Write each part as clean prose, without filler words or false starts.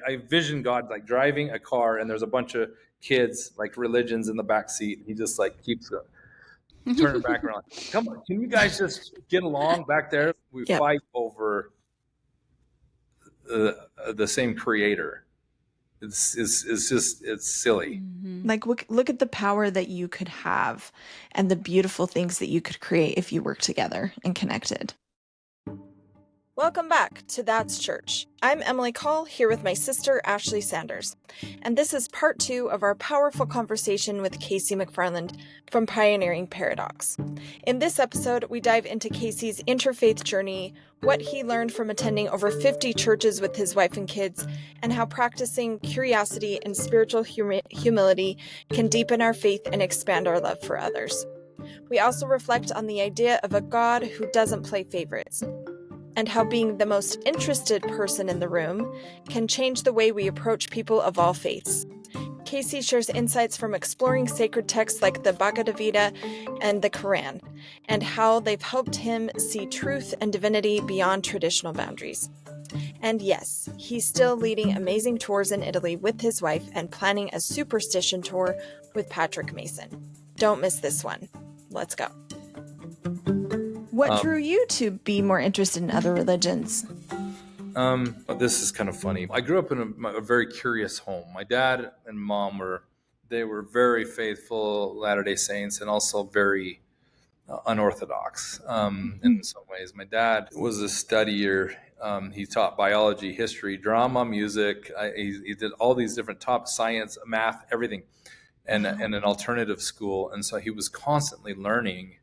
I vision God like driving a car and there's a bunch of kids, like religions in the back seat. He just like keeps turning back around. Come on, can you guys just get along back there? We fight over the same creator. It's silly. Mm-hmm. Like look at the power that you could have and the beautiful things that you could create if you work together and connected. Welcome back to That's Church. I'm Emily Call, here with my sister, Ashley Sanders. And this is part 2 of our powerful conversation with Casey McFarland from Pioneering Paradox. In this episode, we dive into Casey's interfaith journey, what he learned from attending over 50 churches with his wife and kids, and how practicing curiosity and spiritual humility can deepen our faith and expand our love for others. We also reflect on the idea of a God who doesn't play favorites, and how being the most interested person in the room can change the way we approach people of all faiths. Casey shares insights from exploring sacred texts like the Bhagavad Gita and the Qur'an, and how they've helped him see truth and divinity beyond traditional boundaries. And yes, he's still leading amazing tours in Italy with his wife and planning a Superstition Tour with Patrick Mason. Don't miss this one. Let's go. What drew you to be more interested in other religions? This is kind of funny. I grew up in a very curious home. My dad and mom were very faithful Latter-day Saints and also very unorthodox in some ways. My dad was a studier. He taught biology, history, drama, music. He did all these different top science, math, everything, and an alternative school. And so he was constantly learning.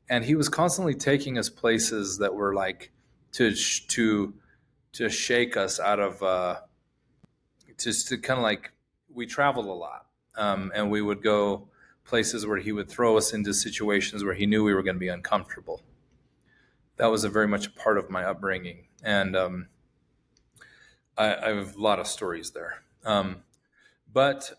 And he was constantly taking us places that were like to shake us out of just to kind of like, we traveled a lot, and we would go places where he would throw us into situations where he knew we were going to be uncomfortable. That was very much a part of my upbringing, and I have a lot of stories there. But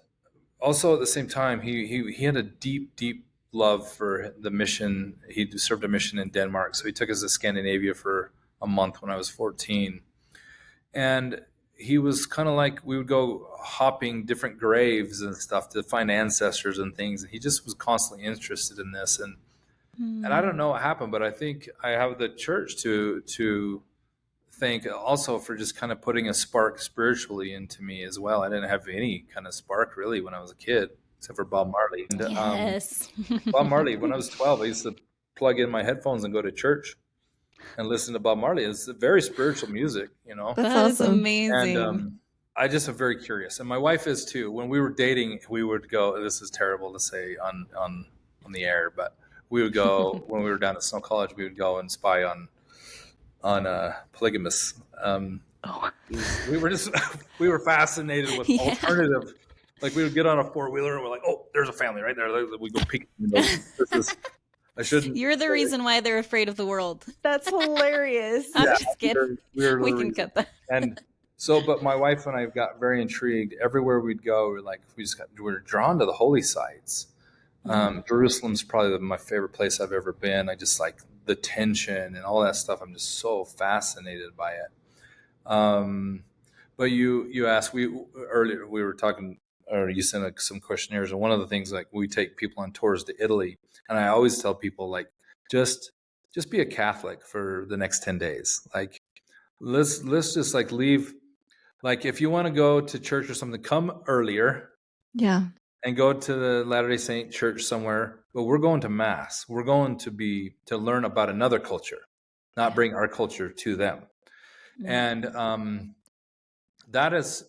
also at the same time, he had a deep love for the mission. He served a mission in Denmark, so he took us to Scandinavia for a month when I was 14. And he was kind of like, we would go hopping different graves and stuff to find ancestors and things. And he just was constantly interested in this. And I don't know what happened, but I think I have the church to thank also for just kind of putting a spark spiritually into me as well. I didn't have any kind of spark really when I was a kid, except for Bob Marley. And, yes. Bob Marley, when I was 12, I used to plug in my headphones and go to church and listen to Bob Marley. It's very spiritual music, you know. That's awesome. Amazing. And I just am very curious. And my wife is too. When we were dating, we would go, this is terrible to say on the air, but we would go, when we were down at Snow College, we would go and spy on polygamists. We were fascinated with alternative. Like we would get on a 4-wheeler and we're like, oh, there's a family right there. We go peek. I shouldn't. You're the reason why they're afraid of the world. That's hilarious. I'm just kidding. We can cut that. And so, but my wife and I got very intrigued. Everywhere we'd go, we're drawn to the holy sites. Jerusalem's probably my favorite place I've ever been. I just like the tension and all that stuff. I'm just so fascinated by it. But you asked, earlier we were talking, or you sent some questionnaires, and one of the things, like, we take people on tours to Italy, and I always tell people, like, just be a Catholic for the next 10 days. Like, let's just like leave. Like, if you want to go to church or something, come earlier. Yeah. And go to the Latter-day Saint church somewhere. But we're going to Mass. We're going to learn about another culture, not bring our culture to them. And that is,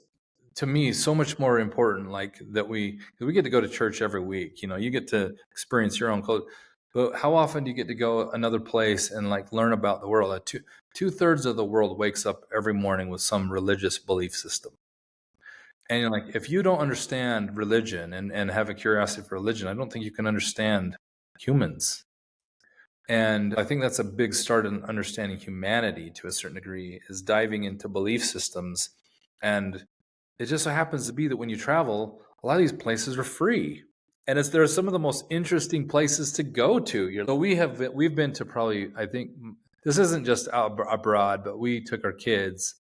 to me, so much more important. Like, that we get to go to church every week. You know, you get to experience your own culture. But how often do you get to go another place and like learn about the world? 2/3 of the world wakes up every morning with some religious belief system. And you're like, if you don't understand religion and have a curiosity for religion, I don't think you can understand humans. And I think that's a big start in understanding humanity to a certain degree, is diving into belief systems. And it just so happens to be that when you travel, a lot of these places are free. And they're some of the most interesting places to go to. So we've been to probably, I think, this isn't just out abroad, but we took our kids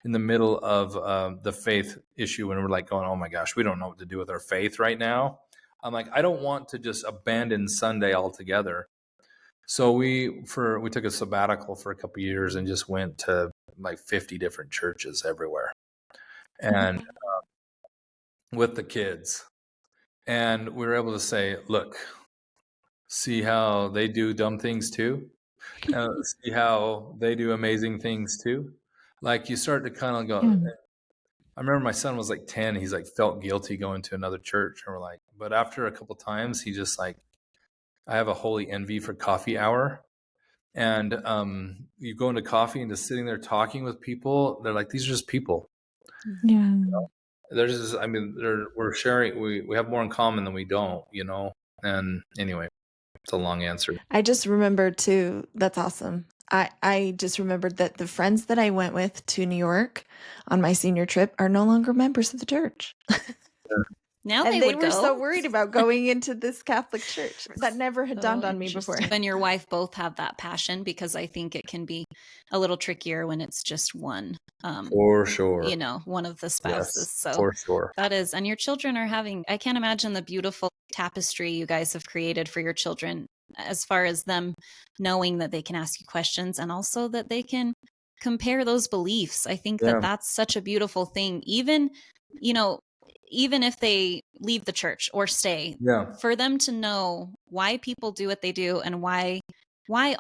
in the middle of the faith issue, and we're like going, oh my gosh, we don't know what to do with our faith right now. I'm like, I don't want to just abandon Sunday altogether. So we took a sabbatical for a couple of years and just went to like 50 different churches everywhere, and with the kids. And we were able to say, look, see how they do dumb things too? See how they do amazing things too? Like you start to kind of go, I remember my son was like 10. He's like felt guilty going to another church. And we're like, but after a couple times, he just like, I have a holy envy for coffee hour. And you go into coffee and just sitting there talking with people. They're like, these are just people. Yeah. You know? They're just, I mean, we're sharing, we have more in common than we don't, you know? And anyway, it's a long answer. I just remembered too, that's awesome. I just remembered that the friends that I went with to New York on my senior trip are no longer members of the church. Now And they they would were go. so worried about going into this Catholic church. That never had dawned on me before. You and your wife both have that passion, because I think it can be a little trickier when it's just one. For sure. You know, one of the spouses. Yes, so for sure. That is, and your children are having, I can't imagine the beautiful tapestry you guys have created for your children, as far as them knowing that they can ask you questions and also that they can compare those beliefs. I think that that's such a beautiful thing. Even, you know, even if they leave the church or stay, for them to know why people do what they do and why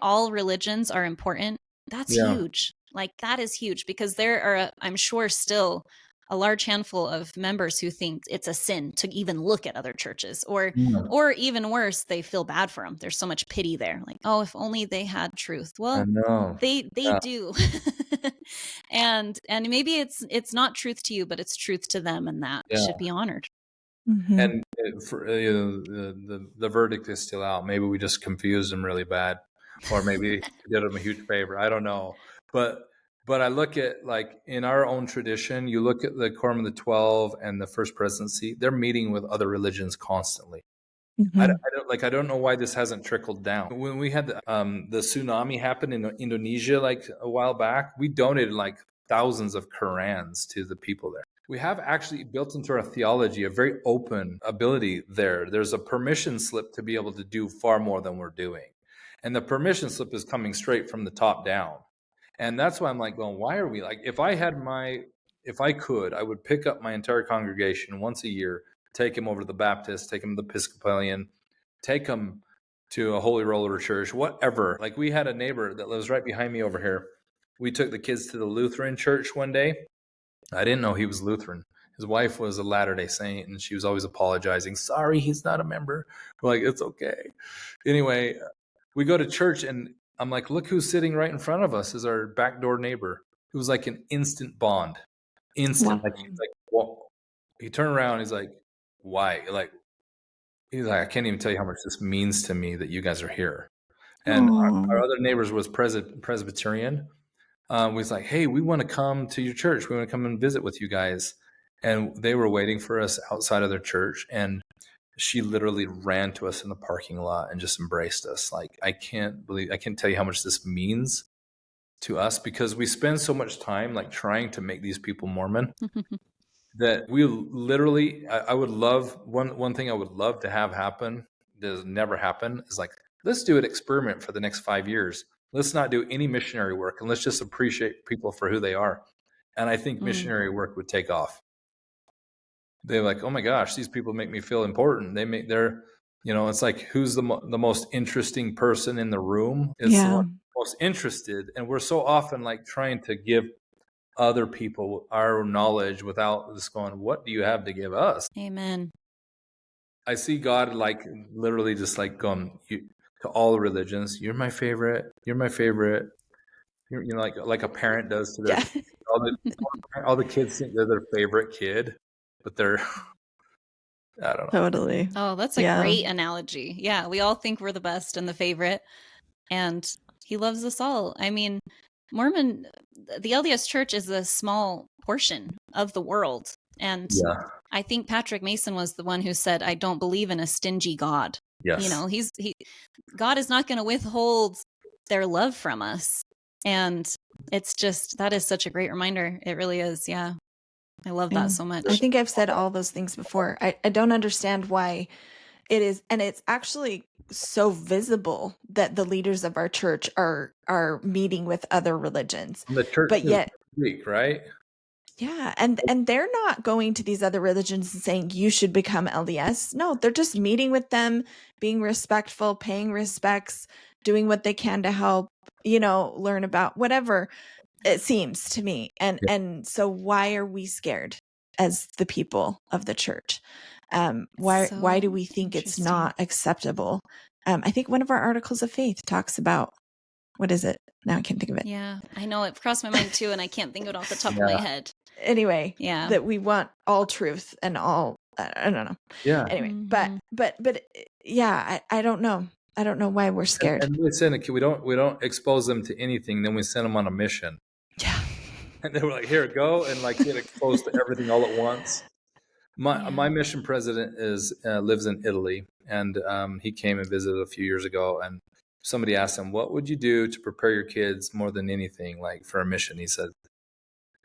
all religions are important, that's huge. Like that is huge, because there are, I'm sure, still a large handful of members who think it's a sin to even look at other churches, or even worse, they feel bad for them. There's so much pity there. Like, oh, if only they had truth. Well, they do. and maybe it's not truth to you, but it's truth to them, and that should be honored. Mm-hmm. And for, the verdict is still out. Maybe we just confused them really bad, or maybe did them a huge favor. I don't know. But I look at, like, in our own tradition, you look at the Quorum of the 12 and the First Presidency, they're meeting with other religions constantly. Mm-hmm. I don't know why this hasn't trickled down. When we had the tsunami happen in Indonesia like a while back, we donated like thousands of Qur'ans to the people there. We have actually built into our theology a very open ability there. There's a permission slip to be able to do far more than we're doing. And the permission slip is coming straight from the top down. And that's why I'm like going, why are we like, if I could, I would pick up my entire congregation once a year, take them over to the Baptist, take them to the Episcopalian, take them to a Holy Roller church, whatever. Like, we had a neighbor that lives right behind me over here. We took the kids to the Lutheran church one day. I didn't know he was Lutheran. His wife was a Latter-day Saint, and she was always apologizing. Sorry, he's not a member. We're like, it's okay. Anyway, we go to church, and I'm like, look who's sitting right in front of us is our backdoor neighbor. It was like an instant bond. Instant. Wow. Like, well, he turned around. He's like, why? He's like, I can't even tell you how much this means to me that you guys are here. And our other neighbors was Presbyterian. Was like, hey, we want to come to your church. We want to come and visit with you guys. And they were waiting for us outside of their church. And she literally ran to us in the parking lot and just embraced us. Like, I can't tell you how much this means to us, because we spend so much time like trying to make these people Mormon that we literally, I would love, one thing I would love to have happen, does never happen, is like, let's do an experiment for the next 5 years. Let's not do any missionary work, and let's just appreciate people for who they are. And I think missionary work would take off. They're like, oh my gosh, these people make me feel important. It's like, who's the most interesting person in the room is the one most interested. And we're so often like trying to give other people our knowledge without just going, what do you have to give us? Amen. I see God like literally just like going to all the religions. You're my favorite. You're my favorite. Like a parent does to their all the kids think they're their favorite kid. But they're, I don't know. Totally. Oh, that's a great analogy. Yeah, we all think we're the best and the favorite, and he loves us all. I mean, the LDS Church is a small portion of the world. And I think Patrick Mason was the one who said, I don't believe in a stingy God. Yes. God is not going to withhold their love from us. And it's just, that is such a great reminder. It really is. Yeah. I love that so much. I think I've said all those things before. I don't understand why it is. And it's actually so visible that the leaders of our church are meeting with other religions. The church But is yet, weak, right? yeah, and they're not going to these other religions and saying you should become LDS. No, they're just meeting with them, being respectful, paying respects, doing what they can to help, learn about whatever it seems to me. And so why are we scared as the people of the church? Why do we think it's not acceptable? I think one of our articles of faith talks about, what is it? Now I can't think of it. Yeah, I know it crossed my mind too, and I can't think of it off the top of my head. Anyway, yeah, that we want all truth and all, I don't know. Yeah. Anyway, but yeah, I don't know. I don't know why we're scared. And we send a kid, we don't expose them to anything. Then we send them on a mission. Yeah. And they were like, here, go, and like get exposed to everything all at once. My mission president lives in Italy, and he came and visited a few years ago, and somebody asked him, what would you do to prepare your kids more than anything, like for a mission? He said,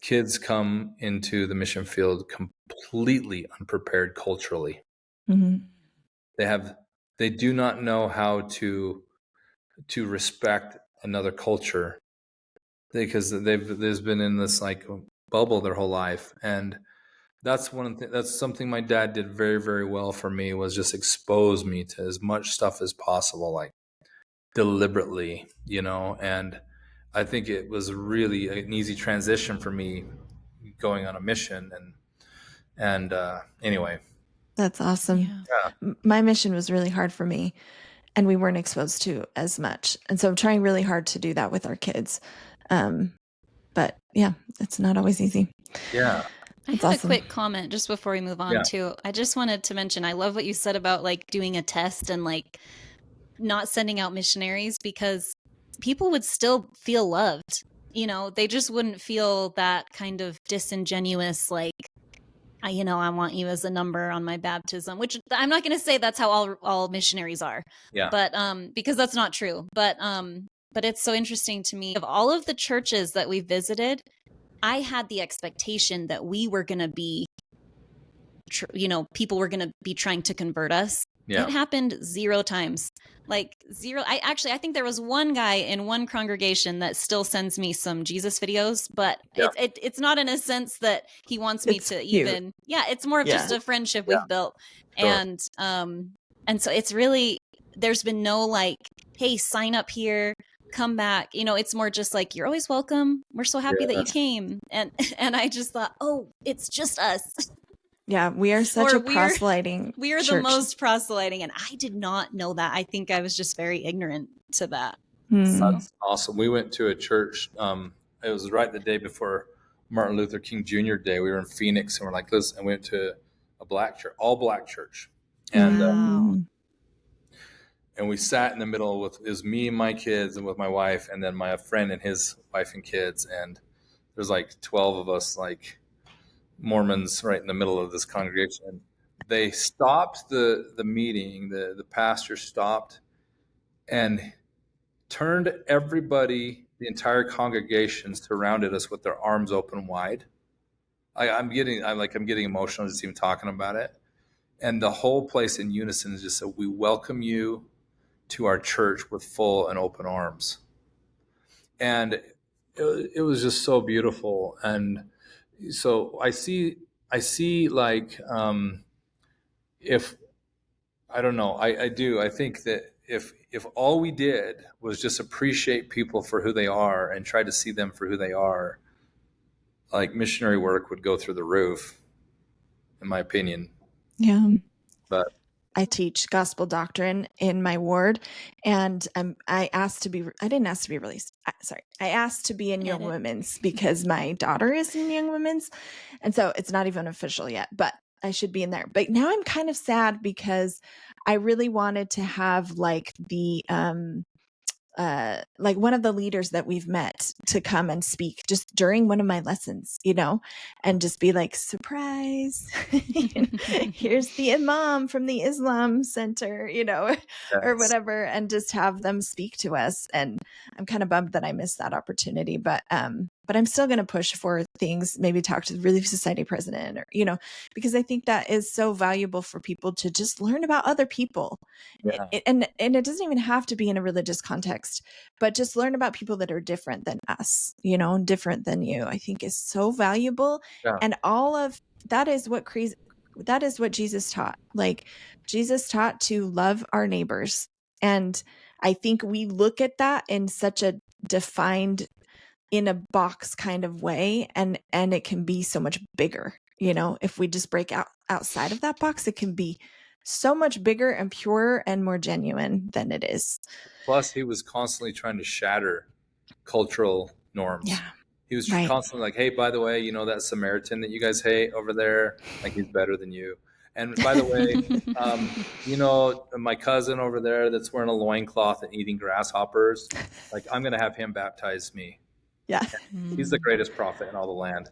kids come into the mission field completely unprepared culturally. Mm-hmm. They do not know how to respect another culture, because there's been in this like bubble their whole life. And that's that's something my dad did very, very well for me, was just expose me to as much stuff as possible, like deliberately, and I think it was really an easy transition for me going on a mission. And anyway, that's awesome. Yeah. My mission was really hard for me, and we weren't exposed to as much. And so I'm trying really hard to do that with our kids. But yeah, it's not always easy. Yeah. I had a quick comment just before we move on too. I just wanted to mention, I love what you said about like doing a test and like not sending out missionaries, because people would still feel loved. They just wouldn't feel that kind of disingenuous, like, I want you as a number on my baptism, which I'm not going to say that's how all missionaries are. Yeah. But because that's not true. But it's so interesting to me. Of all of the churches that we visited, I had the expectation that we were going to be, people were going to be trying to convert us. Yeah. It happened 0 times. Like 0. I think there was one guy in one congregation that still sends me some Jesus videos, but it's not in a sense that he wants me to even, it's more of just a friendship we've built. Sure. And so it's really, there's been no like, hey, sign up here, come back. It's more just like, you're always welcome. We're so happy that you came. And I just thought, oh, it's just us. Yeah, we are such a proselyting We are the most proselyting, and I did not know that. I think I was just very ignorant to that. That's awesome. We went to a church. It was right the day before Martin Luther King Jr. Day. We were in Phoenix, and we're like, listen, and we went to a black church, all black church. And and we sat in the middle it was me and my kids and with my wife, and then my friend and his wife and kids. And there's like 12 of us, like Mormons, right in the middle of this congregation. They stopped the meeting. The pastor stopped and turned everybody, the entire congregation, surrounded us with their arms open wide. I'm getting emotional just even talking about it. And the whole place in unison just said, we welcome you to our church with full and open arms. And it was just so beautiful. And so I see like, if, I don't know, I do. I think that if all we did was just appreciate people for who they are and try to see them for who they are, like missionary work would go through the roof, in my opinion. Yeah. But I teach gospel doctrine in my ward, and I asked to be released. I asked to be in Young Women's because my daughter is in Young Women's, and so it's not even official yet, but I should be in there. But now I'm kind of sad because I really wanted to have like the like one of the leaders that we've met to come and speak just during one of my lessons, and just be like, surprise, here's the imam from the Islam Center, or Yes. whatever, and just have them speak to us. And I'm kind of bummed that I missed that opportunity, but I'm still going to push for things, maybe talk to the Relief Society president, or, because I think that is so valuable for people to just learn about other people. Yeah. And it doesn't even have to be in a religious context, but just learn about people that are different than us, different than you, I think is so valuable. Yeah. And all of that is what Jesus taught. Like, Jesus taught to love our neighbors. And I think we look at that in such a defined, in a box kind of way, and it can be so much bigger. If we just break outside of that box, it can be so much bigger and purer and more genuine than it is. Plus, he was constantly trying to shatter cultural norms. Yeah. He was Right. constantly like, hey, by the way, that Samaritan that you guys hate over there, like, he's better than you. And by the way, my cousin over there that's wearing a loincloth and eating grasshoppers, like, I'm going to have him baptize me. Yeah. He's the greatest prophet in all the land.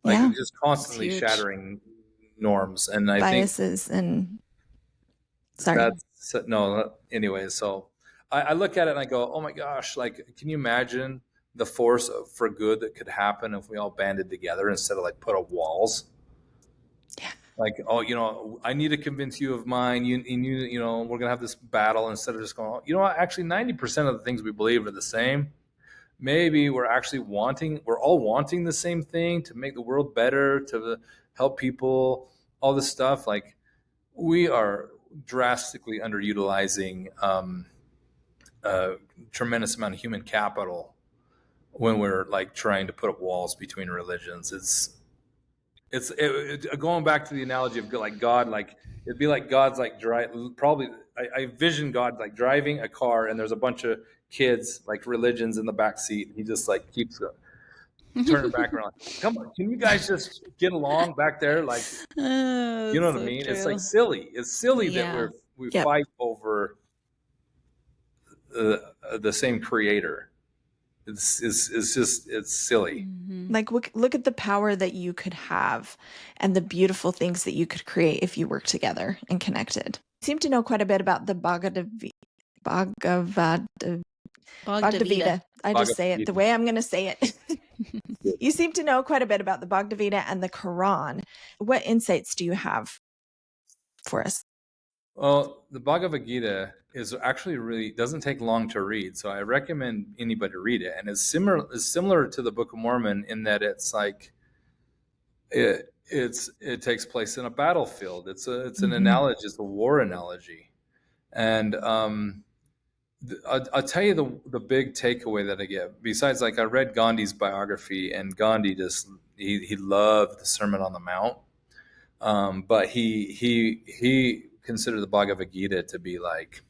Like, Yeah. just constantly huge. shattering norms. And I Biases think and sorry. anyway, so I look at it and I go, oh my gosh, like, can you imagine the force for good that could happen if we all banded together instead of like put up walls? Yeah. Like, oh, I need to convince you of mine. We're going to have this battle instead of just going, actually 90% of the things we believe are the same. Maybe we're all wanting the same thing, to make the world better, to help people, all this stuff. Like, we are drastically underutilizing a tremendous amount of human capital when we're like trying to put up walls between religions. It's going back to the analogy of like God, like it'd be like God's like I vision God like driving a car and there's a bunch of kids like religions in the back seat, and he just like keeps turning back around. Come on, can you guys just get along back there? Like, you know what I mean? True. It's like silly. It's silly that we fight over the same creator. It's silly. Mm-hmm. Like, look at the power that you could have and the beautiful things that you could create if you work together and connected. You seem to know quite a bit about the Bhagavad Gita. I just say it the way I'm going to say it. You seem to know quite a bit about the Bhagavad Gita and the Qur'an. What insights do you have for us? Well, the Bhagavad Gita is actually really doesn't take long to read, so I recommend anybody read it. And it's similar to the Book of Mormon in that it's like it takes place in a battlefield. It's an analogy, it's a war analogy, and I'll tell you the big takeaway that I get. Besides, like, I read Gandhi's biography, and Gandhi he loved the Sermon on the Mount, but he considered the Bhagavad Gita to be like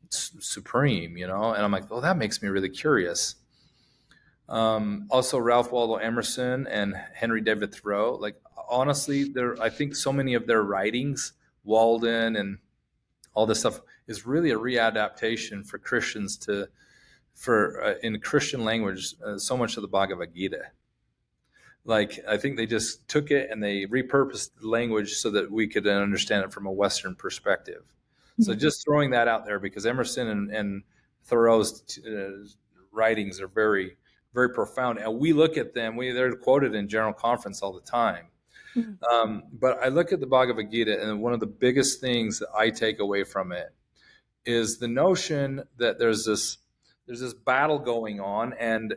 supreme, and I'm like, well, that makes me really curious. Also, Ralph Waldo Emerson and Henry David Thoreau, like, honestly, I think so many of their writings, Walden and all this stuff, is really a readaptation for Christians in Christian language, so much of the Bhagavad Gita. Like, I think they just took it and they repurposed the language so that we could understand it from a Western perspective. Mm-hmm. So just throwing that out there, because Emerson and Thoreau's writings are very, very profound. And we look at them, they're quoted in General Conference all the time. Mm-hmm. But I look at the Bhagavad Gita, and one of the biggest things that I take away from it is the notion that there's this battle going on, and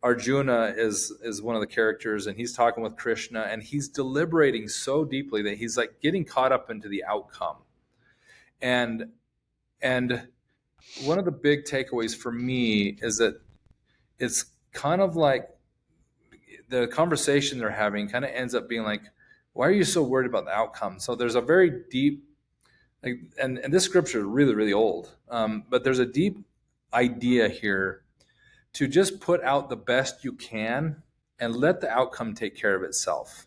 Arjuna is one of the characters, and he's talking with Krishna, and he's deliberating so deeply that he's like getting caught up into the outcome. And one of the big takeaways for me is that it's kind of like the conversation they're having kind of ends up being like, why are you so worried about the outcome? So there's a very deep, and this scripture is really, really old, but there's a deep idea here to just put out the best you can and let the outcome take care of itself.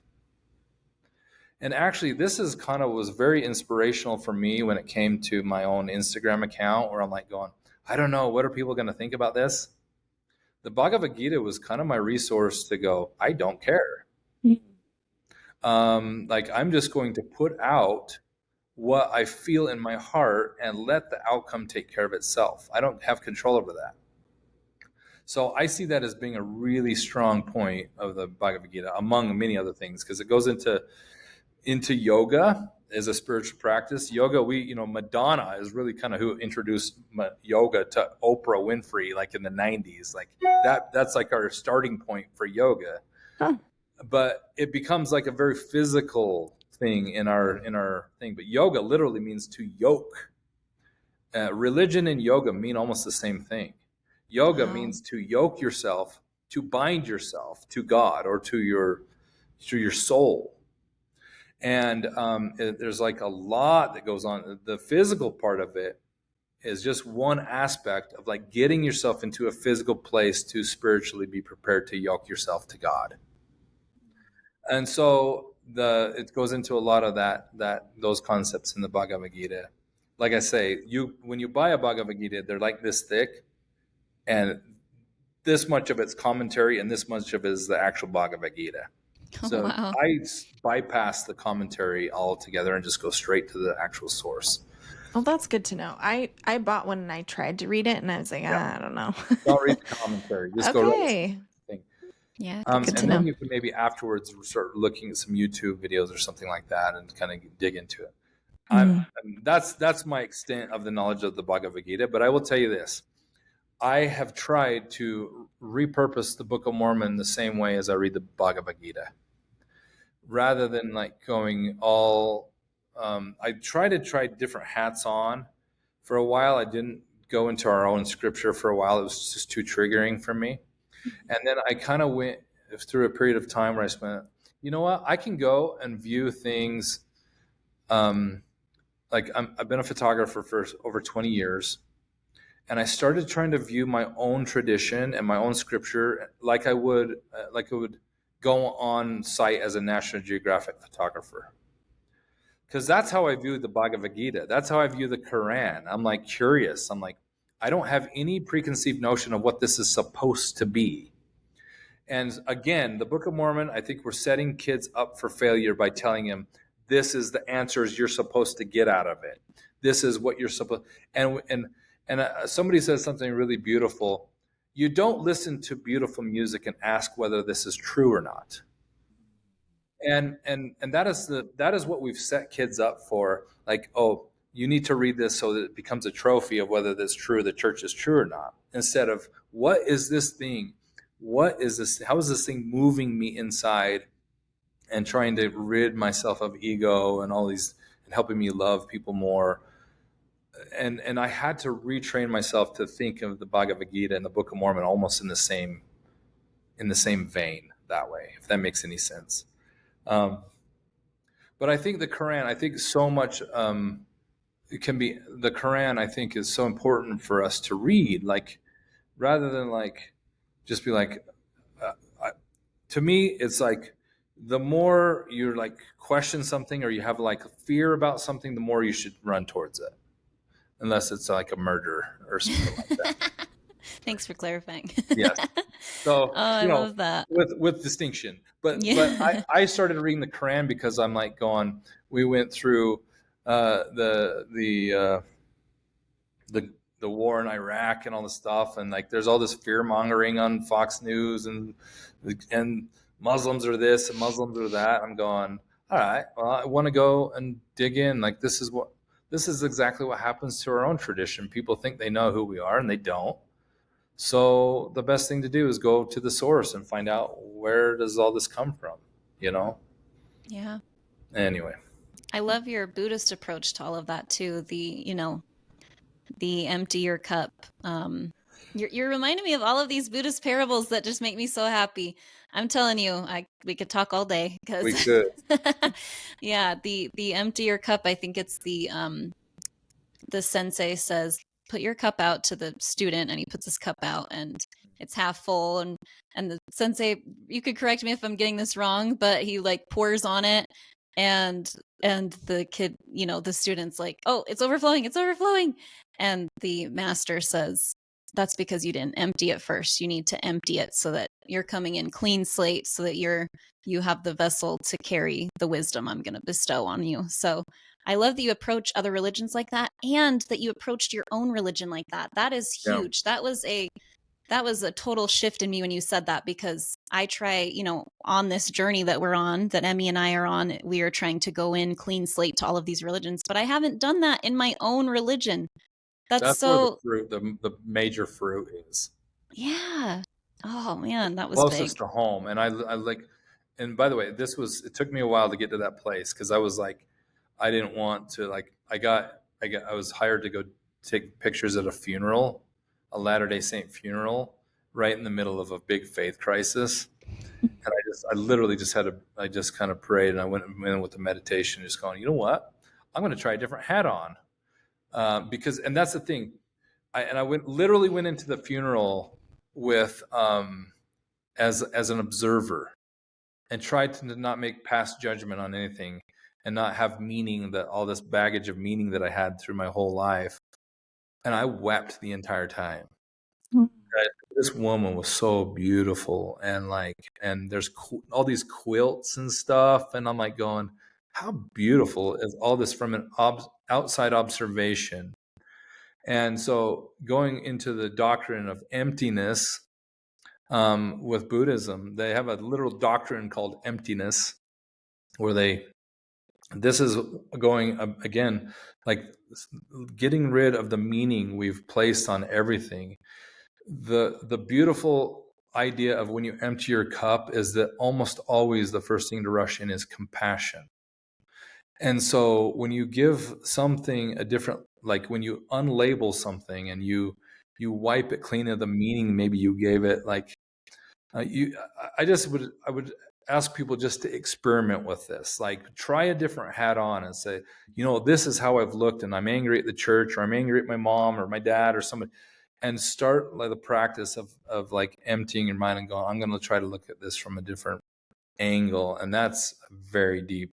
And actually, this is kind of was very inspirational for me when it came to my own Instagram account, where I'm like going, I don't know, what are people going to think about this? The Bhagavad Gita was kind of my resource to go, I don't care. Like, I'm just going to put out what I feel in my heart and let the outcome take care of itself. I don't have control over that. So I see that as being a really strong point of the Bhagavad Gita, among many other things, because it goes into yoga as a spiritual practice. Yoga, Madonna is really kind of who introduced yoga to Oprah Winfrey, like in the 90s. Like that's like our starting point for yoga. Huh. But it becomes like a very physical thing in our thing. But yoga literally means to yoke. Religion and yoga mean almost the same thing. Yoga means to yoke yourself, to bind yourself to God or to your soul. And there's like a lot that goes on. The physical part of it is just one aspect of like getting yourself into a physical place to spiritually be prepared to yoke yourself to God. And so it goes into a lot of those concepts in the Bhagavad Gita. Like I say, when you buy a Bhagavad Gita, they're like this thick, and this much of it's commentary, and this much of it is the actual Bhagavad Gita. So wow. I bypass the commentary altogether and just go straight to the actual source. Well, that's good to know. I bought one and I tried to read it, and I was like, I don't know. Don't read the commentary. Just go right to the thing. Yeah, good to know. And then you can maybe afterwards start looking at some YouTube videos or something like that and kind of dig into it. That's my extent of the knowledge of the Bhagavad Gita. But I will tell you this. I have tried to repurpose the Book of Mormon the same way as I read the Bhagavad Gita. Rather than like going all, I try different hats on. For a while, I didn't go into our own scripture for a while. It was just too triggering for me. And then I kind of went through a period of time where I spent, you know what, I can go and view things. Like I've been a photographer for over 20 years. And I started trying to view my own tradition and my own scripture like I would go on site as a National Geographic photographer. Because that's how I view the Bhagavad Gita. That's how I view the Qur'an. I'm like curious. I'm like, I don't have any preconceived notion of what this is supposed to be. And again, the Book of Mormon, I think we're setting kids up for failure by telling them, this is the answers you're supposed to get out of it. This is what you're supposed, and somebody says something really beautiful. You don't listen to beautiful music and ask whether this is true or not. And that is what we've set kids up for. Like, oh, you need to read this so that it becomes a trophy of whether that's true, the church is true or not. Instead of, what is this thing? What is this? How is this thing moving me inside and trying to rid myself of ego and all these, and helping me love people more? And I had to retrain myself to think of the Bhagavad Gita and the Book of Mormon almost in the same vein that way, if that makes any sense. But I think the Qur'an, I think so much, the Qur'an, I think, is so important for us to read, like, rather than like, just be like, to me, it's like, the more you're like question something or you have like fear about something, the more you should run towards it. Unless it's like a murder or something like that. Thanks for clarifying. Yes. So, I love that. With distinction. But I started reading the Qur'an because I'm like going, we went through the war in Iraq and all this stuff, and like there's all this fear mongering on Fox News and Muslims are this and Muslims are that. I'm going, all right, well, I want to go and dig in. Like this is exactly what happens to our own tradition. People think they know who we are and they don't. So the best thing to do is go to the source and find out, where does all this come from, Yeah. Anyway. I love your Buddhist approach to all of that too. The empty your cup. You're reminding me of all of these Buddhist parables that just make me so happy. I'm telling you, we could talk all day. We could. Yeah, the empty your cup. I think it's the sensei says, put your cup out to the student, and he puts his cup out, and it's half full, and the sensei, you could correct me if I'm getting this wrong, but he like pours on it, and the kid, the student's like, oh, it's overflowing, and the master says, that's because you didn't empty it first. You need to empty it so that you're coming in clean slate, so that you have the vessel to carry the wisdom I'm going to bestow on you. So I love that you approach other religions like that, and that you approached your own religion like that. That is Yeah. huge. That was a total shift in me when you said that, because I try, on this journey that we're on, that Emmy and I are on, we are trying to go in clean slate to all of these religions, but I haven't done that in my own religion. That's where the fruit, the major fruit is. Yeah. Oh man, that was Closest big. to home. And I like, and by the way, it took me a while to get to that place, because I was like, I didn't want to, like, I was hired to go take pictures at a funeral, a Latter-day Saint funeral, right in the middle of a big faith crisis. And I literally I just kind of prayed, and I went in with the meditation, just going, you know what? I'm going to try a different hat on. Because, and that's the thing. I literally went into the funeral with, as an observer, and tried to not make past judgment on anything, and not have meaning, that all this baggage of meaning that I had through my whole life. And I wept the entire time. This woman was so beautiful, and there's all these quilts and stuff, and I'm like going, how beautiful is all this from an outside observation. And so going into the doctrine of emptiness, with Buddhism, they have a literal doctrine called emptiness, where this is going, again, like, getting rid of the meaning we've placed on everything. The beautiful idea of when you empty your cup is that almost always the first thing to rush in is compassion. And so when you give something a different, like when you unlabel something and you wipe it clean of the meaning maybe you gave it, like, I would ask people just to experiment with this. Like, try a different hat on and say, this is how I've looked, and I'm angry at the church, or I'm angry at my mom or my dad or somebody, and start like the practice of like emptying your mind and going, I'm going to try to look at this from a different angle. And that's a very deep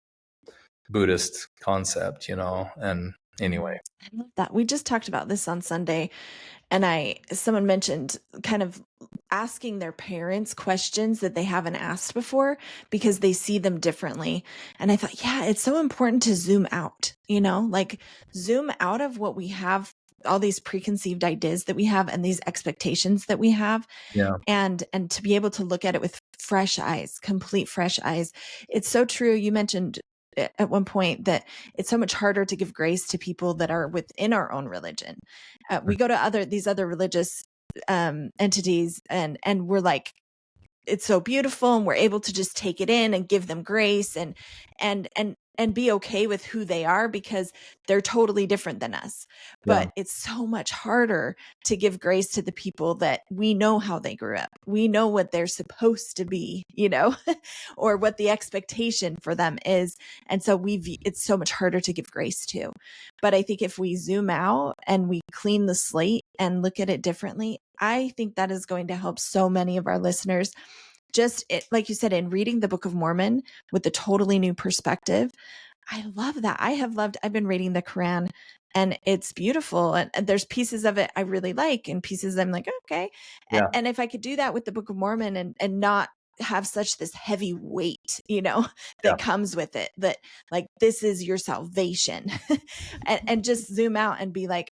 Buddhist concept, and anyway. I love that. We just talked about this on Sunday, and someone mentioned kind of asking their parents questions that they haven't asked before because they see them differently. And I thought, yeah, it's so important to zoom out, like zoom out of what we have, all these preconceived ideas that we have and these expectations that we have. Yeah. And to be able to look at it with fresh eyes, complete fresh eyes. It's so true. You mentioned at one point that it's so much harder to give grace to people that are within our own religion. We go to these other religious entities, and we're like, it's so beautiful, and we're able to just take it in and give them grace and be okay with who they are because they're totally different than us. But it's so much harder to give grace to the people that we know how they grew up. We know what they're supposed to be, or what the expectation for them is. And so it's so much harder to give grace to. But I think if we zoom out and we clean the slate and look at it differently, I think that is going to help so many of our listeners. Like you said, in reading the Book of Mormon with a totally new perspective. I love that. I've been reading the Qur'an, and it's beautiful. And there's pieces of it I really like, and pieces I'm like, okay. Yeah. And if I could do that with the Book of Mormon and not have such this heavy weight, that comes with it, that like, this is your salvation, and just zoom out and be like,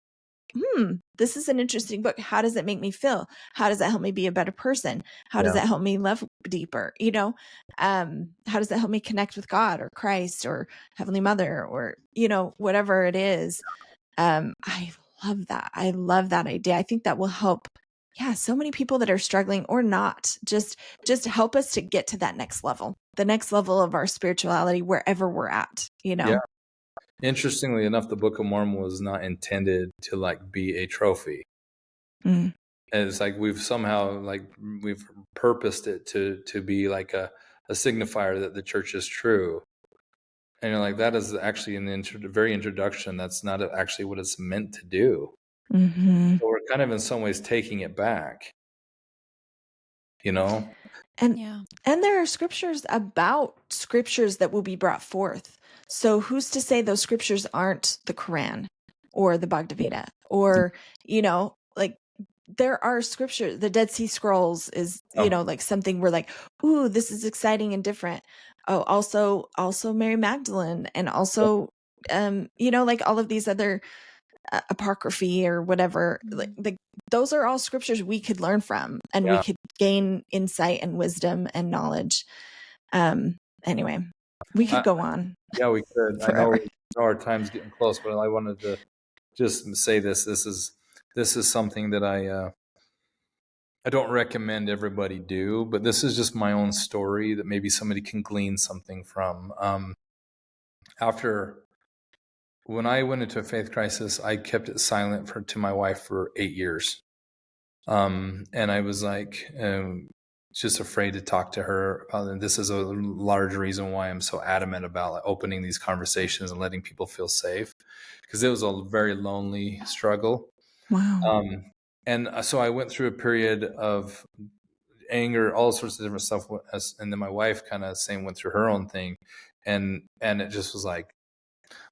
this is an interesting book. How does it make me feel? How does that help me be a better person? How does that help me love deeper? How does that help me connect with God or Christ or Heavenly Mother or, whatever it is. I love that. I love that idea. I think that will help. Yeah. So many people that are struggling or not, just help us to get to that next level, the next level of our spirituality, wherever we're at, Yeah. Interestingly enough, the Book of Mormon was not intended to like be a trophy. And it's like we've purposed it to be like a signifier that the church is true. And you're like, that is actually in the very introduction, that's not actually what it's meant to do. Mm-hmm. So we're kind of in some ways taking it back, And there are scriptures that will be brought forth So who's to say those scriptures aren't the Qur'an or the Bhagavad Gita or, like there are scriptures, the Dead Sea Scrolls is, like something we're like, ooh, this is exciting and different. Oh, also Mary Magdalene and also, like all of these other apocryphy or whatever, like those are all scriptures we could learn from and we could gain insight and wisdom and knowledge. Anyway, we could go on. Yeah, we could. I forever. know our time's getting close, but I wanted to just say this. This is something that I don't recommend everybody do, but this is just my own story that maybe somebody can glean something from. After when I went into a faith crisis, I kept it silent to my wife for 8 years. And I was like, just afraid to talk to her about it. This is a large reason why I'm so adamant about like, opening these conversations and letting people feel safe, because it was a very lonely struggle. Wow. And so I went through a period of anger, all sorts of different stuff. And then my wife kind of went through her own thing. And it just was like,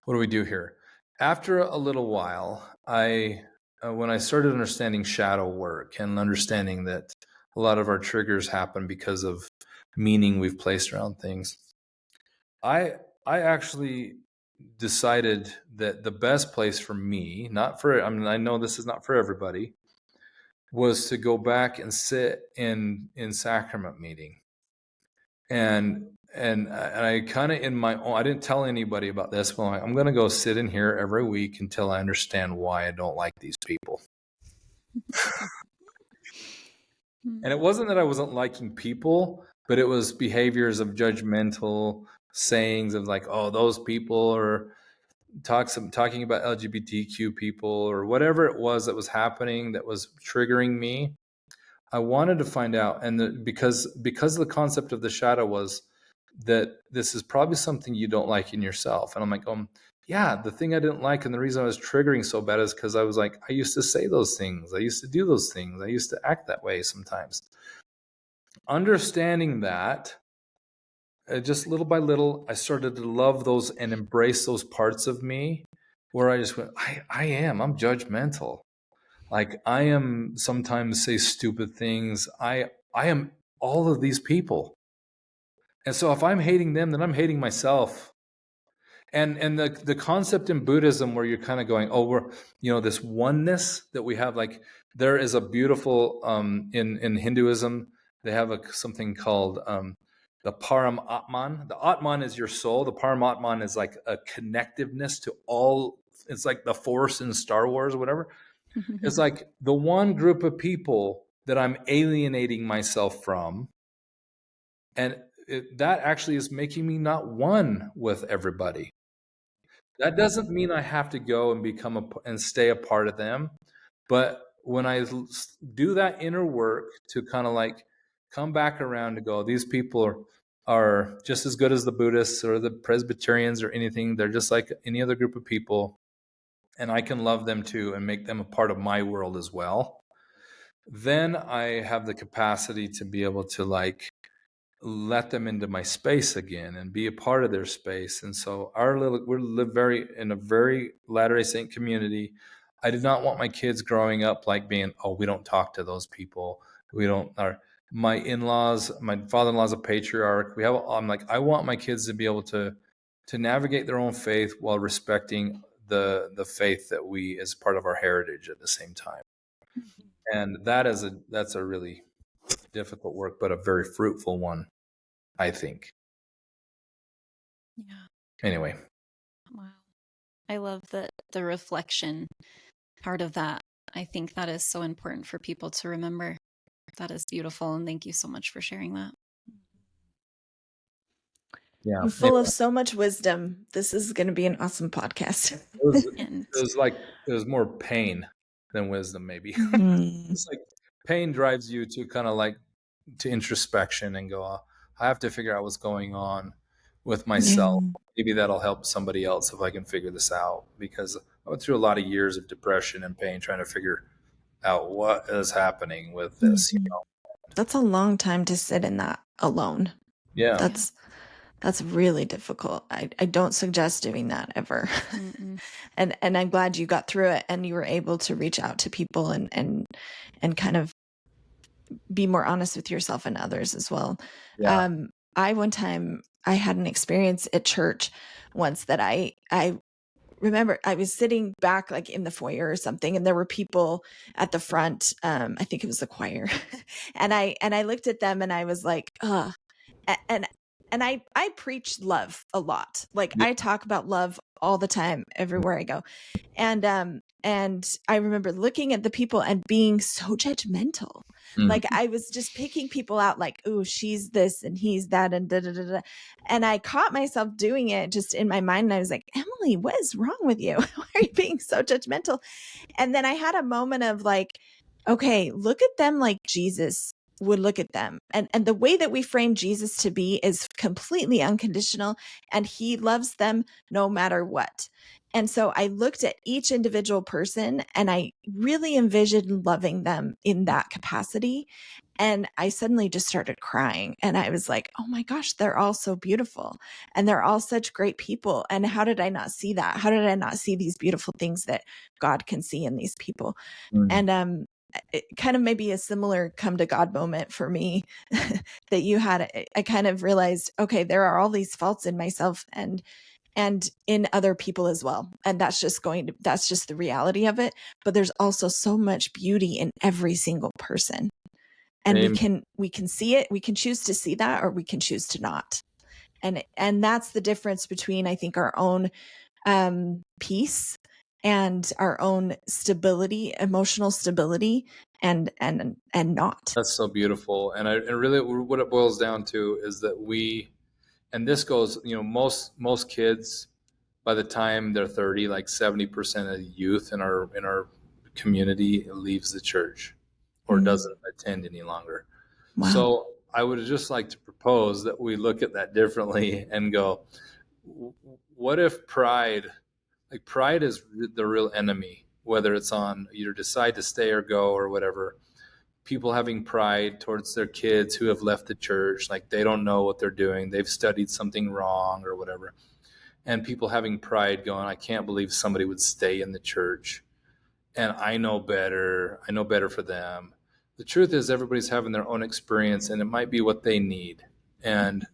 what do we do here? After a little while, when I started understanding shadow work and understanding that a lot of our triggers happen because of meaning we've placed around things, I actually decided that the best place for me, I know this is not for everybody, was to go back and sit in sacrament meeting. And I kind of in my own, I didn't tell anybody about this, but I'm going to go sit in here every week until I understand why I don't like these people. And it wasn't that I wasn't liking people, but it was behaviors of judgmental sayings of like, oh, those people are talking about LGBTQ people or whatever it was that was happening that was triggering me. I wanted to find out, and because the concept of the shadow was that this is probably something you don't like in yourself. And I'm like, yeah, the thing I didn't like and the reason I was triggering so bad is because I was like, I used to say those things. I used to do those things. I used to act that way sometimes. Understanding that, just little by little, I started to love those and embrace those parts of me where I just went, I'm judgmental. Like I am sometimes say stupid things. I am all of these people. And so if I'm hating them, then I'm hating myself. And the concept in Buddhism where you're kind of going, oh, we're, this oneness that we have, like there is a beautiful, in Hinduism, they have something called the Param Atman. The Atman is your soul. The Param Atman is like a connectiveness to all. It's like the Force in Star Wars or whatever. It's like the one group of people that I'm alienating myself from. And that actually is making me not one with everybody. That doesn't mean I have to go and and stay a part of them. But when I do that inner work to kind of like come back around to go, these people are just as good as the Buddhists or the Presbyterians or anything. They're just like any other group of people. And I can love them too and make them a part of my world as well. Then I have the capacity to be able to like let them into my space again and be a part of their space. And so we live in a very Latter-day Saint community. I did not want my kids growing up like being, oh, we don't talk to those people. My in-laws, my father-in-law's a patriarch. I'm like, I want my kids to be able to navigate their own faith while respecting the faith that we as part of our heritage at the same time. And that's a really difficult work, but a very fruitful one, I think. Yeah. Anyway. Wow. I love the reflection part of that. I think that is so important for people to remember. That is beautiful. And thank you so much for sharing that. Yeah. I'm full of so much wisdom. This is going to be an awesome podcast. It was more pain than wisdom, maybe. It's like pain drives you to kind of like to introspection and go, I have to figure out what's going on with myself. Yeah. Maybe that'll help somebody else if I can figure this out, because I went through a lot of years of depression and pain trying to figure out what is happening with this. That's a long time to sit in that alone. Yeah. That's really difficult. I don't suggest doing that ever. Mm-mm. And I'm glad you got through it and you were able to reach out to people and kind of be more honest with yourself and others as well. Yeah. One time I had an experience at church once that I remember I was sitting back like in the foyer or something, and there were people at the front. I think it was the choir. And I looked at them and I was like, ugh. And I preach love a lot. Like Yeah. I talk about love all the time everywhere I go. And I remember looking at the people and being so judgmental. Mm. Like I was just picking people out like, oh, she's this and he's that and da da da da. And I caught myself doing it just in my mind. And I was like, Emily, what is wrong with you? Why are you being so judgmental? And then I had a moment of like, okay, look at them like Jesus would look at them. And the way that we frame Jesus to be is completely unconditional, and he loves them no matter what. And so I looked at each individual person and I really envisioned loving them in that capacity. And I suddenly just started crying. And I was like, oh my gosh, they're all so beautiful. And they're all such great people. And how did I not see that? How did I not see these beautiful things that God can see in these people? Mm. And it kind of maybe a similar come to God moment for me that you had. I kind of realized, okay, there are all these faults in myself and in other people as well. And that's just the reality of it. But there's also so much beauty in every single person. And Amen. we can see it. We can choose to see that, or we can choose to not. And that's the difference between, I think, our own peace and our own stability, emotional stability, and not. That's so beautiful. And really what it boils down to is that and this goes, most kids by the time they're 30, like 70% of the youth in our community leaves the church or doesn't attend any longer. Wow. So I would just like to propose that we look at that differently and go, what if pride is the real enemy, whether it's on either decide to stay or go or whatever. People having pride towards their kids who have left the church, like they don't know what they're doing, they've studied something wrong or whatever. And people having pride going, I can't believe somebody would stay in the church, and I know better for them. The truth is everybody's having their own experience, and it might be what they need. But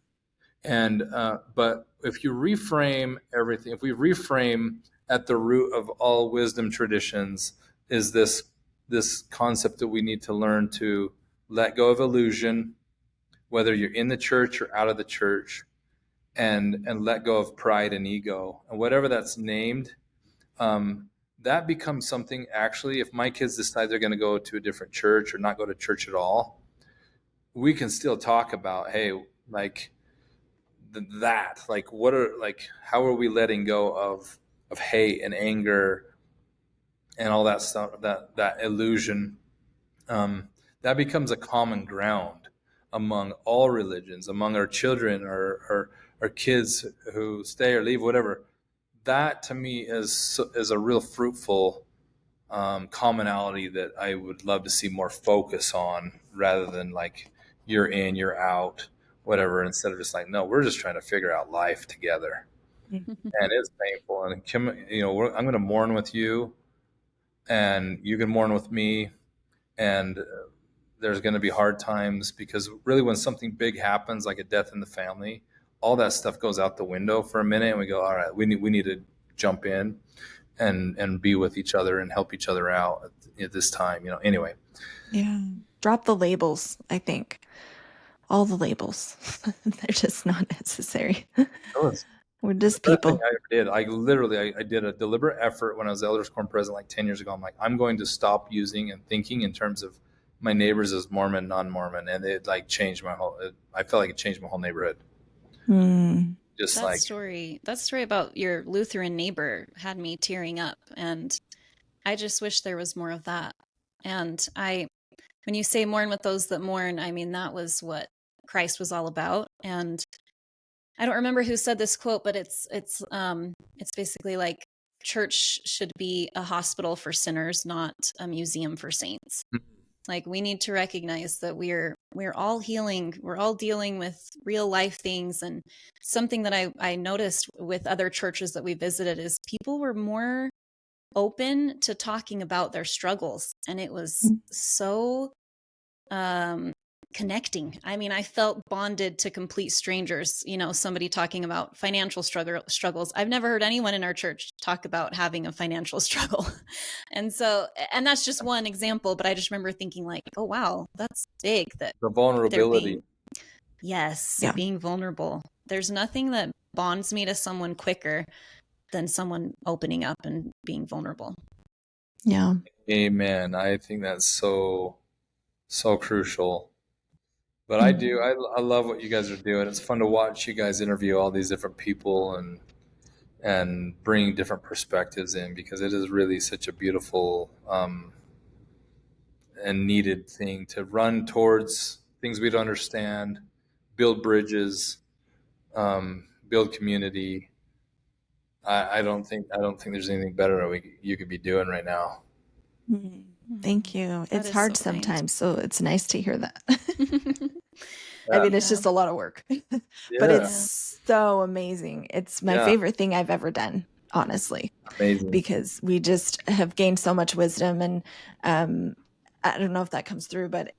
if you reframe everything, if we reframe at the root of all wisdom traditions is this concept that we need to learn to let go of illusion, whether you're in the church or out of the church, and let go of pride and ego, and whatever that's named, that becomes something. Actually, if my kids decide they're going to go to a different church or not go to church at all, we can still talk about, hey, like how are we letting go of hate and anger and all that stuff, that illusion. That becomes a common ground among all religions, among our children or our kids who stay or leave, whatever. That to me is a real fruitful commonality that I would love to see more focus on, rather than like you're in, you're out, whatever. Instead of just like, no, we're just trying to figure out life together, and it's painful. And Kim, I'm going to mourn with you, and you can mourn with me, and there's going to be hard times, because really when something big happens, like a death in the family, all that stuff goes out the window for a minute, and we go, all right, we need to jump in and be with each other and help each other out at this time, anyway. Yeah. Drop the labels, I think. All the labels. They're just not necessary. We're just The best thing people. I ever did, I did a deliberate effort when I was Elders Quorum president like 10 years ago. I'm like, I'm going to stop using and thinking in terms of my neighbors as Mormon, non-Mormon. And it like changed I felt like it changed my whole neighborhood. Just that story about your Lutheran neighbor had me tearing up, and I just wish there was more of that. And when you say mourn with those that mourn, I mean, that was what Christ was all about. And I don't remember who said this quote, but it's basically like, church should be a hospital for sinners, not a museum for saints. Like, we need to recognize that we're all healing. We're all dealing with real life things. And something that I noticed with other churches that we visited is people were more open to talking about their struggles. And it was so connecting. I mean, I felt bonded to complete strangers, somebody talking about financial struggles. I've never heard anyone in our church talk about having a financial struggle. And that's just one example, but I just remember thinking like, oh, wow, that's big. That The vulnerability. being vulnerable. There's nothing that bonds me to someone quicker than someone opening up and being vulnerable. Yeah. Amen. I think that's so crucial. But I love what you guys are doing. It's fun to watch you guys interview all these different people and bring different perspectives in, because it is really such a beautiful and needed thing to run towards things we don't understand, build bridges, build community. I don't think there's anything better you could be doing right now. Thank you. That It's is hard so kind. sometimes, so it's nice to hear that. I mean, it's just a lot of work, but it's so amazing. It's my favorite thing I've ever done, honestly. Amazing. Because we just have gained so much wisdom, and I don't know if that comes through, but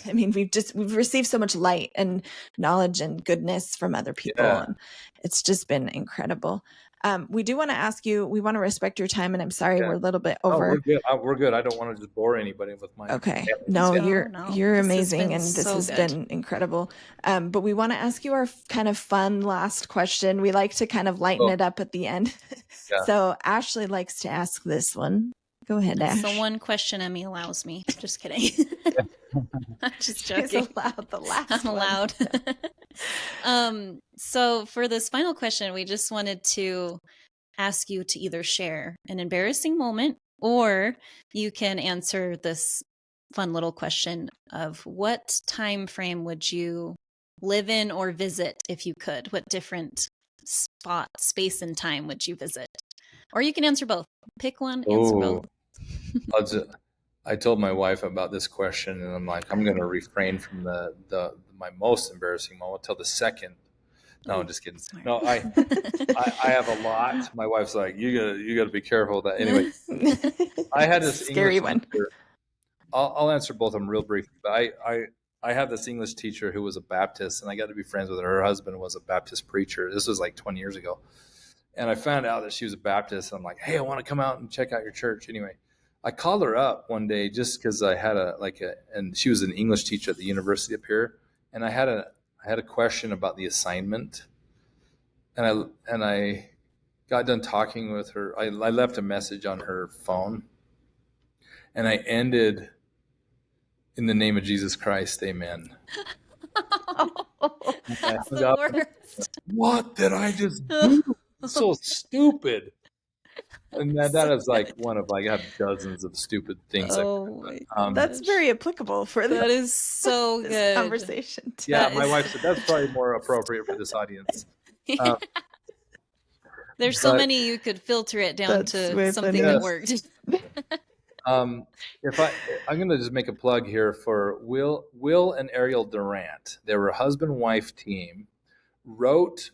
I mean, we've received so much light and knowledge and goodness from other people. And it's just been incredible. We do want to ask you, we want to respect your time, and I'm sorry we're a little bit over. Oh, we're good. We're good. I don't want to just bore anybody with my. Okay. No, you're amazing, and this has been incredible. But we want to ask you our kind of fun last question. We like to kind of lighten it up at the end. So Ashley likes to ask this one. Go ahead, Ash. So one question Emmy allows me. Just kidding. I'm just joking. She's allowed the last I'm allowed. So for this final question, we just wanted to ask you to either share an embarrassing moment, or you can answer this fun little question of what time frame would you live in or visit if you could? What different space and time would you visit? Or you can answer both. Pick one, answer both. I told my wife about this question, and I'm like, I'm going to refrain from my most embarrassing moment till the second. No, I'm just kidding. Smart. No, I have a lot. My wife's like, you got to be careful with that. Anyway, I had this scary English one. teacher. I'll answer both of them real briefly. But I have this English teacher who was a Baptist, and I got to be friends with her. Her husband was a Baptist preacher. This was like 20 years ago. And I found out that she was a Baptist. And I'm like, hey, I want to come out and check out your church. Anyway, I called her up one day just because I had and she was an English teacher at the university up here. And I had a question about the assignment. And I got done talking with her. I left a message on her phone. And I ended, in the name of Jesus Christ, amen. That's the worst. What did I just do? So stupid. And that is like one of, like, I have dozens of stupid things. That's very applicable for that is so this good conversation too. Yeah, my wife said that's probably more appropriate for this audience. There's so many, you could filter it down to something that worked. I'm going to just make a plug here for Will and Ariel Durant. They were a husband-wife team, wrote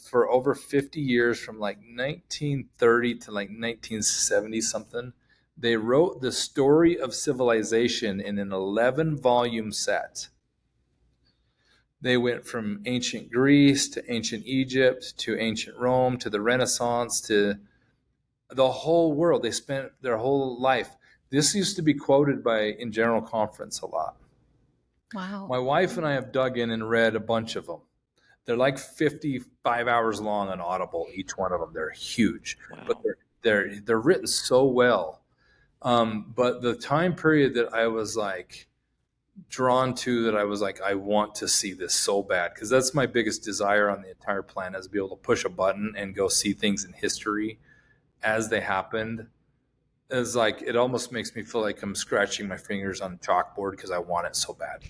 for over 50 years, from like 1930 to like 1970 something. They wrote the story of civilization in an 11-volume set. They went from ancient Greece to ancient Egypt to ancient Rome to the Renaissance to the whole world. They spent their whole life. This used to be quoted in General Conference a lot. Wow. My wife and I have dug in and read a bunch of them. They're like 55 hours long on Audible, each one of them. They're huge, but they're written so well. But the time period that I was like drawn to, that I was like, I want to see this so bad, because that's my biggest desire on the entire planet, is to be able to push a button and go see things in history as they happened. It's like, it almost makes me feel like I'm scratching my fingers on a chalkboard because I want it so bad.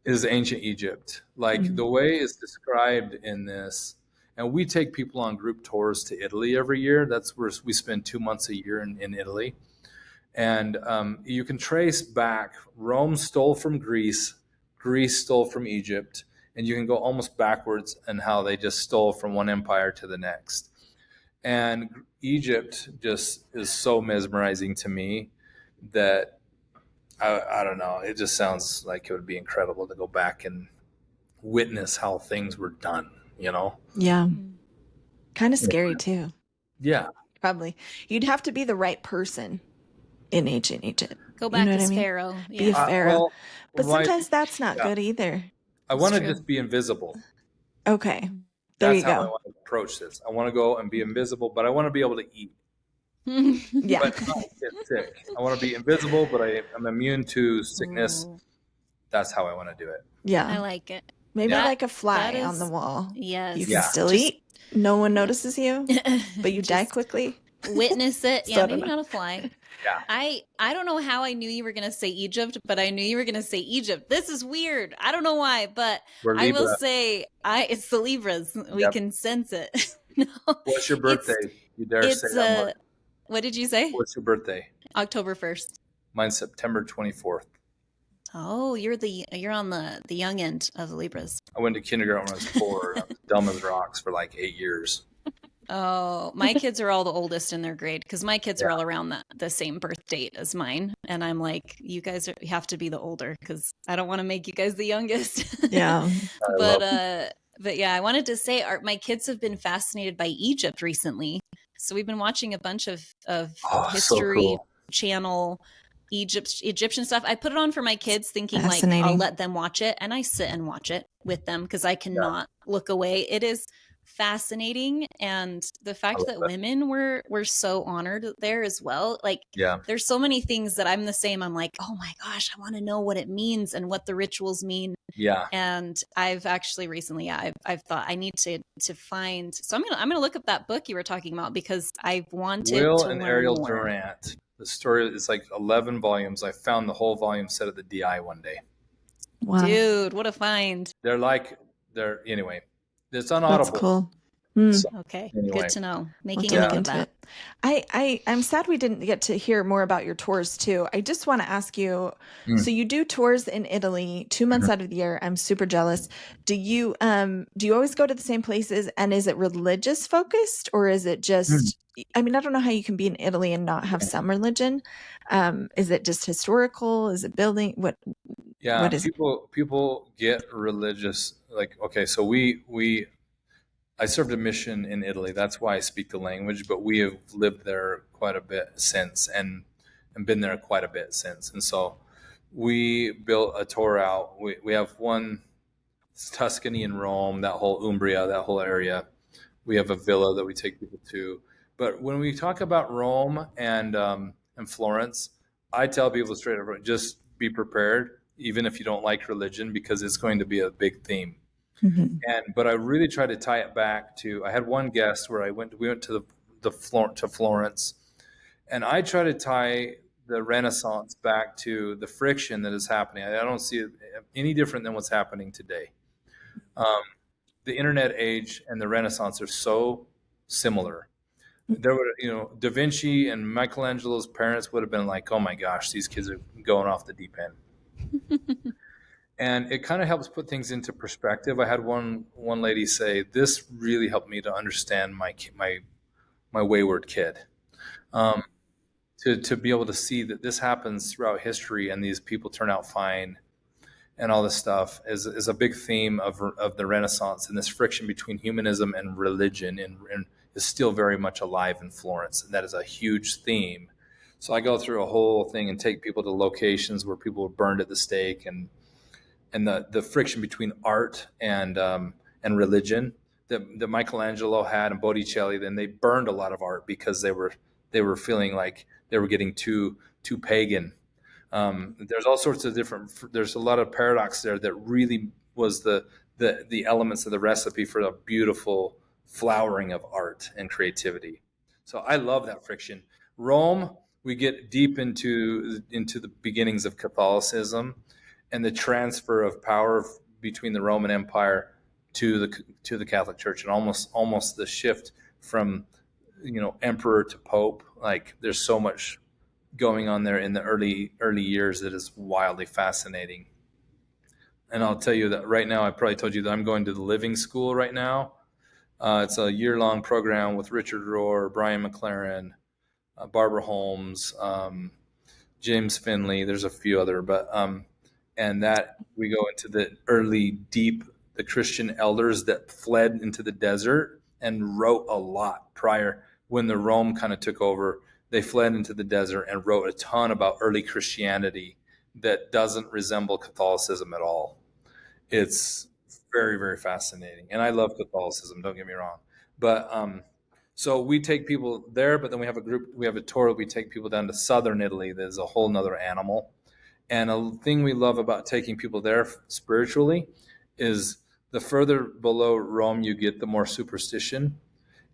Is ancient Egypt. Like the way it's described in this, and we take people on group tours to Italy every year. That's where we spend 2 months a year in Italy. And you can trace back, Rome stole from Greece, Greece stole from Egypt, and you can go almost backwards in how they just stole from one empire to the next. And Egypt just is so mesmerizing to me that I don't know. It just sounds like it would be incredible to go back and witness how things were done, you know? Yeah. Kind of scary too. Yeah. Probably. You'd have to be the right person in ancient Egypt. Go back know what as I mean? Pharaoh. Be a Yeah. pharaoh. Well, But sometimes that's not yeah. good either. I want to true. just be invisible. Okay. There That's you how I go. want to approach this. I want to go and be invisible, but I want to be able to eat, Yeah. but not get sick. I want to be invisible, but I'm immune to sickness. Ooh, that's how I want to do it. Yeah. I like it. Maybe Yeah. like a fly that on the is- wall. Yes. You can Yeah. still Just- eat. No one notices you, but you die Just quickly. witness it. So Yeah, I don't maybe know. not a fly. Yeah. I don't know how I knew you were gonna say Egypt, but I knew you were gonna say Egypt. This is weird. I don't know why, but We're I will Libra. say it's the Libras. We Yep. can sense it. No, What's your birthday? You dare it's say that much. what did you say? What's your birthday? October 1st. Mine's September 24th. Oh, you're on the young end of the Libras. I went to kindergarten when I was 4. I was dumb as rocks for like 8 years. Oh, my kids are all the oldest in their grade because my kids are all around the same birth date as mine, and I'm like, you guys have to be the older because I don't want to make you guys the youngest. Yeah. But yeah, I wanted to say my kids have been fascinated by Egypt recently, so we've been watching a bunch of So history cool. channel Egyptian stuff. I put it on for my kids thinking like Fascinating. I'll let them watch it, and I sit and watch it with them because I cannot look away. It is fascinating, and the fact that women were so honored there as well. Like Yeah. there's so many things that I'm the same. I'm like, oh my gosh, I want to know what it means and what the rituals mean. Yeah. And I've actually recently, I've thought I need to find. So I'm gonna look up that book you were talking about because I wanted Will to and learn Ariel more. Durant. The story is like 11 volumes. I found the whole volume set at the DI one day. Wow. Dude, what a find! Anyway. It's on That's Audible. cool. So, Okay, anyway. good to know. We'll Making have to a look note of into that. it. I'm sad we didn't get to hear more about your tours too. I just want to ask you, so you do tours in Italy 2 months out of the year. I'm super jealous. Do you always go to the same places, and is it religious focused, or is it just I mean, I don't know how you can be in Italy and not have some religion. Is it just historical? Is it building? What is it? People get religious. Like, okay, so I served a mission in Italy. That's why I speak the language, but we have lived there quite a bit since and been there quite a bit since. And so we built a tour out. We have one, Tuscany and Rome, that whole Umbria, that whole area. We have a villa that we take people to. But when we talk about Rome and Florence, I tell people straight up, just be prepared, even if you don't like religion, because it's going to be a big theme. But I really try to tie it back to. I had one guest where we went to to Florence, and I try to tie the Renaissance back to the friction that is happening. I don't see it any different than what's happening today. The internet age and the Renaissance are so similar. There were, Da Vinci and Michelangelo's parents would have been like, "Oh my gosh, these kids are going off the deep end." And it kind of helps put things into perspective. I had one lady say, "This really helped me to understand my wayward kid." To be able to see that this happens throughout history and these people turn out fine, and all this stuff is a big theme of the Renaissance, and this friction between humanism and religion and is still very much alive in Florence. And that is a huge theme. So I go through a whole thing and take people to locations where people were burned at the stake and the friction between art and religion that Michelangelo had and Botticelli. Then they burned a lot of art because they were feeling like they were getting too pagan. There's all sorts of there's a lot of paradox there that really was the elements of the recipe for a beautiful flowering of art and creativity. So I love that friction. Rome, we get deep into the beginnings of Catholicism and the transfer of power between the Roman Empire to the Catholic Church, and almost the shift from emperor to pope. Like there's so much going on there in the early years that is wildly fascinating. And I'll tell you that right now, I probably told you that I'm going to the Living School right now. It's a year-long program with Richard Rohr, Brian McLaren, Barbara Holmes, James Finley. There's a few other, but and that we go into the the Christian elders that fled into the desert and wrote a lot prior when the Rome kind of took over. They fled into the desert and wrote a ton about early Christianity that doesn't resemble Catholicism at all. It's very, very fascinating. And I love Catholicism, don't get me wrong. But so we take people there, but then we have a tour. We take people down to southern Italy. There's a whole nother animal. And a thing we love about taking people there spiritually is the further below Rome you get, the more superstition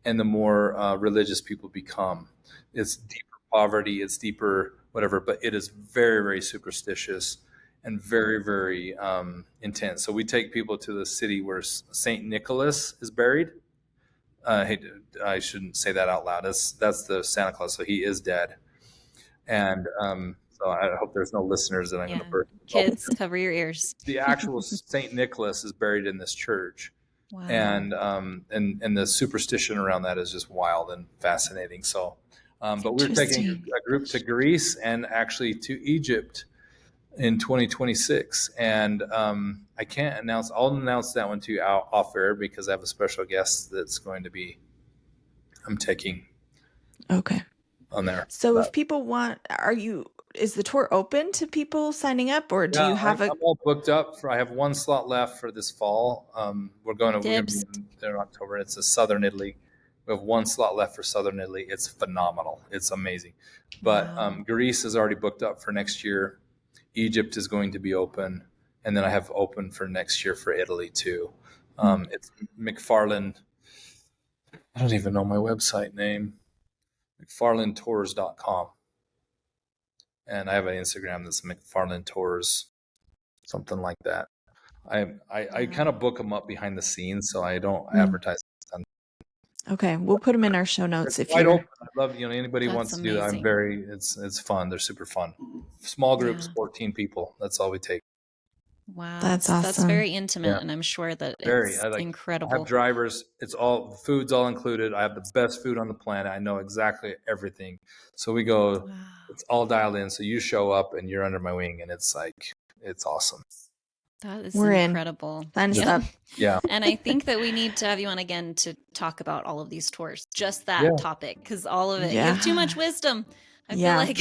and the more religious people become. It's deeper poverty, it's deeper whatever, but it is very, very superstitious and very, very intense. So we take people to the city where Saint Nicholas is buried. I shouldn't say that out loud. That's the Santa Claus. So he is dead. And so I hope there's no listeners that I'm going to burst. Kids, cover your ears. The actual Saint Nicholas is buried in this church. Wow. And the superstition around that is just wild and fascinating. So, but we're taking a group to Greece and actually to Egypt in 2026. And I can't announce, I'll announce that one to you off air because I have a special guest that's going to be, I'm taking. Okay. On there. So if people want, is the tour open to people signing up, or do you have I'm all booked up I have one slot left for this fall. We're going to be there in October. It's Southern Italy. We have one slot left for Southern Italy. It's phenomenal. It's amazing. But Greece is already booked up for next year. Egypt is going to be open. And then I have open for next year for Italy too. It's McFarland. I don't even know my website name. McFarlandTours.com. And I have an Instagram that's McFarland Tours, something like that. I kind of book them up behind the scenes, so I don't advertise them. Okay, we'll put them in our show notes. It's wide open. I love, anybody wants to do that. It's fun. They're super fun. Small groups, 14 people. That's all we take. Wow, that's awesome. That's very intimate, and I'm sure that it's incredible. I have drivers. Food's all included. I have the best food on the planet. I know exactly everything. So we go. Wow. It's all dialed in. So you show up and you're under my wing, and it's awesome. That is incredible. Sign us up. Yeah. And I think that we need to have you on again to talk about all of these tours, just that topic, because all of it. You have too much wisdom. I feel like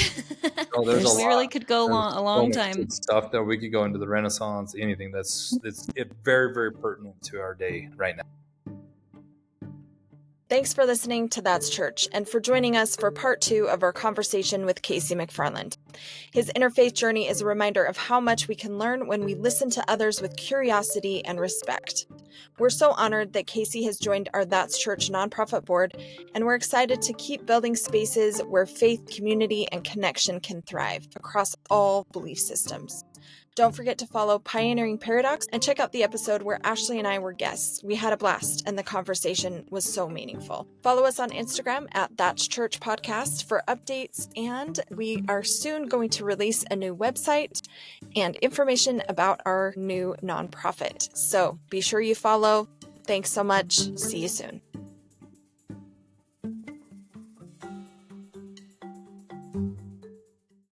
we really could go a long time. Stuff that we could go into the Renaissance, anything it's very, very pertinent to our day right now. Thanks for listening to That's Church and for joining us for part 2 of our conversation with Casey McFarland. His interfaith journey is a reminder of how much we can learn when we listen to others with curiosity and respect. We're so honored that Casey has joined our That's Church nonprofit board, and we're excited to keep building spaces where faith, community, and connection can thrive across all belief systems. Don't forget to follow Pioneering Paradox and check out the episode where Ashley and I were guests. We had a blast, and the conversation was so meaningful. Follow us on Instagram at That's Church Podcast for updates, and we are soon going to release a new website and information about our new nonprofit. So be sure you follow. Thanks so much. See you soon.